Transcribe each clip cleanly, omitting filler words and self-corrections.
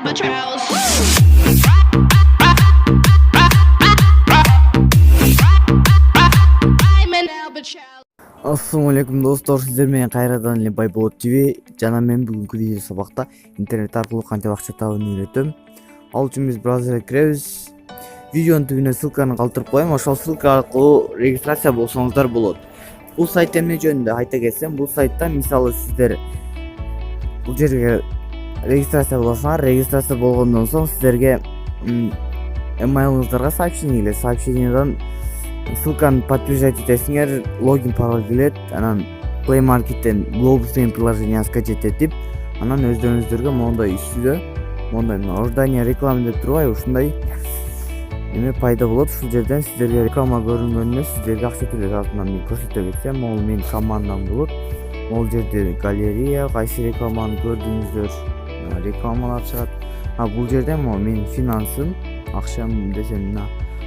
betrayals. I'm an albatross. Assalamu alaikum достор, сиздер менен кайрадан эле Байболот ТВ жана мен бүгүнкү видео сабакта интернет аркылуу кантип акча табууну үйрөтөм. Ал үчүн биз браузерге киребиз. Видеонун түбүнө ссылканы калтырып коем, ошол ссылка аркылуу регистрация болсоңуздар болот. Бул сайт эмне жөнүндө айта кетсем, бул сайтта мисалы сиздер бул жерге регистрация болосуңар, регистрация болгондон соң сиздерге emailыңыздарга сообщение келет. Сообщениеден ссылканы подтверждать этесиңер, логин пароль келет, анан Play Market'тен Globus деген приложение скачать этип, анан өздөрүңүздөргө моундай үстүдө, моундай ожидание реклама деп турбайбы, ушундай эме пайда болот. Ушул жерден сиздерге реклама көрүнгөндө сиздерге акча төлөйт. Артынан мен көрсөтө кетсем, могул менин командам болот. Могул жерде галерея, кайсы рекламаны көрдүңүздөр, рекламалар чыгат. Бул жерде могул менин финансым, акчам десем,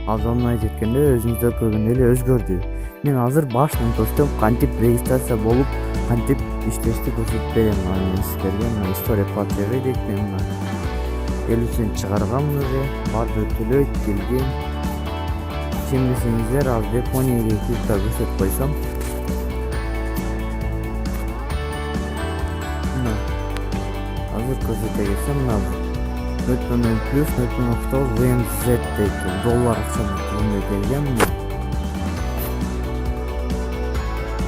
азамат жеткенде өзүңүздөр көргөндөй эле өзгөрдү. Мен азыр башынан көрсөтөм, кантип регистрация болуп, кантип иштешти көрсөтүп берем. Мен сиздерге история платежи дейт, мен 50 цент чыгарганмын уже, барды төлөйт келген. Ишенбесеңиздер, азыр Японияга кирип көрсөтүп койсом. Азыр көрсөтө кетсем, 0.0 плюс 0.9 VMZ дейт, доллар акчаны түрүндө келген.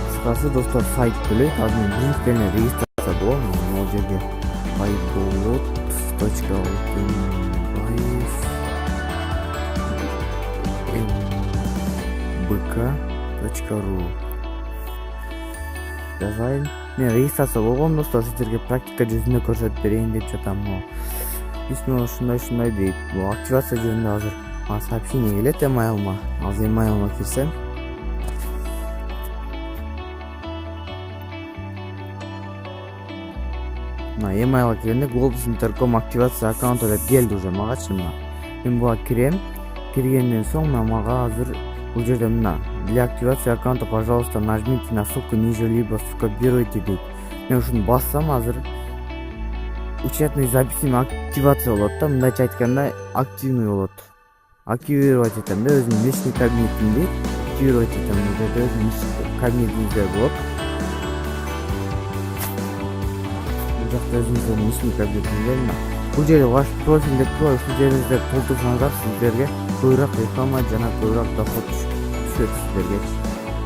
Кыскасы достор, сайт төлөйт. Азыр мен биринчиден регистрация болом. Могул жерге baybolot.bk.ru жазайын. Мен регистрация болгон достор, сиздерге практика жүзүндө көрсөтүп берейин деп жатам. Письмо ушундай дейт. Бул активация жөнүндө азыр сообщение келет email'ыма. Азыр email'ыма кирсем, email'га киргенде Globus Intercom активация аккаунта деп келди уже магачы. Мен буга кирем. Киргенден соң мага азыр бул жерде для активации аккаунта, пожалуйста, нажмите на ссылку ниже либо скопируйте дейт. Мен ушуну бассам азыр учетный записим активация болот да. Мындайча айтканда активный болот. Активировать этем да, өзүмдүн личный кабинетимди активировать этем. Бул жерде өзүмдүн кабинетиңизде болот. Бул жакта өзүңүздүн личный кабинетиңизде. Бул жерде ваш профиль деп турат. Ушул жериңизде толтурсаңыздар сиздерге көбүрөөк реклама жана көбүрөөк доход түшөт сиздерге.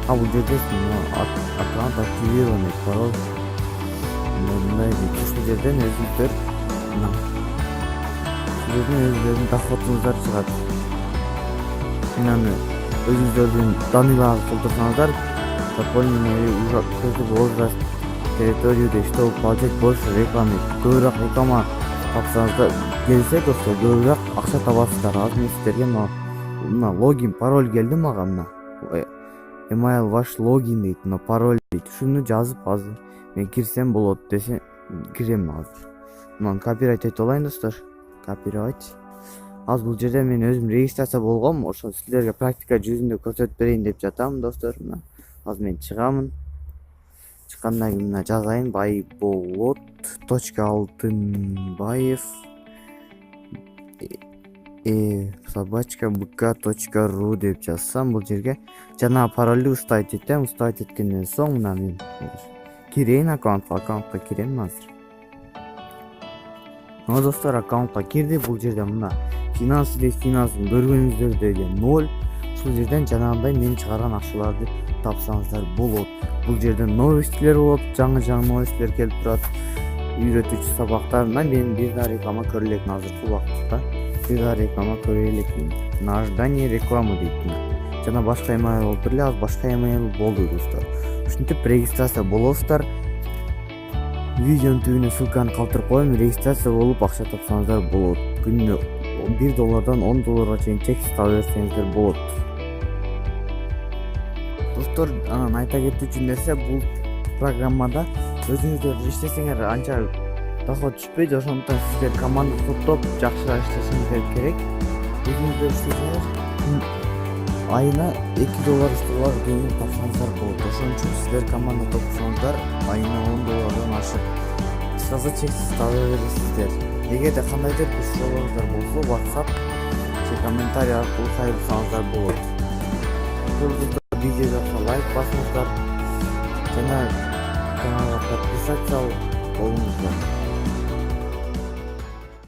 Бул жерде аккаунт активирован, пароль мындай дейт. Ушул жерден өзүңүздөрдүн доходуңуздар чыгат. Аны өзүңүздөрдүн данныйларды толтурсаңыздар, дополнительный возраст, территорию, чтобы получать больше рекламы. Көбүрөөк реклама тапсаңыздар келсе достор, көбүрөөк акча табасыздар. Азыр мен сиздерге логин, пароль келди мага. Email ваш логин дейт, пароль дейт. Ушуну жазып азыр мен кирсем болот десе, кирем азыр. Копировать этип алайын достор. Копировать. Азыр бул жерде мен өзүм регистрация болгом. Ошо сиздерге практика жүзүндө көрсөтүп берейин деп жатам достор. Азыр мен чыгамын. Чыккандан кийин жазайын baybolot.altынбаев @bk.ru деп жазсам, бул жерге жана паролду уставить этем. Уставить эткенден соң мен кирейин аккаунтка кирем азыр. Достор, аккаунтка кирди. Бул жерде финансы дейт, финансын көргөнүңүздөрдө 0. Ушул жерден жанагындай мен чыгарган акчаларды тапсаңыздар болот. Бул жерде новостилер болот, жаңы новостилер келип турат. Үйрөтүүчү сабактар. Мен бир да реклама көрө элекмин азыркы убакытта. Бир да реклама көрө элекмин. Ожидание рекламы дейт. Жана башка email болуп эле, азыр башка email болду достор. Ушинтип регистрация болосуздар. Видеонун түбүнө ссылканы калтырып коем, регистрация болуп акча тапсаңыздар болот. Күнүнө $1 10 долларга чейин чексиз таба берсеңиздер болот. Достор, анан айта кетүүчү нерсе, бул программада өзүңүздөр иштесеңер анча доход түшпөйт. Ошондуктан сиздер команда топтоп жакшыраак иштешиңиздер керек. Өзүңүздөр иштесеңер айына $2 дейин тапсаңыздар болот. Ошон үчүн сиздер команда топтосоңуздар айына $10 ашык кыскасы чексиз таба бересиздер. Эгер эгерде кандайдыр бир суроолоруңуздар болсо WhatsApp же комментарий аркылуу кайрылсаңыздар болот. Ошол видеога лайк басыңыздар жана каналга подписаться болуңуздар.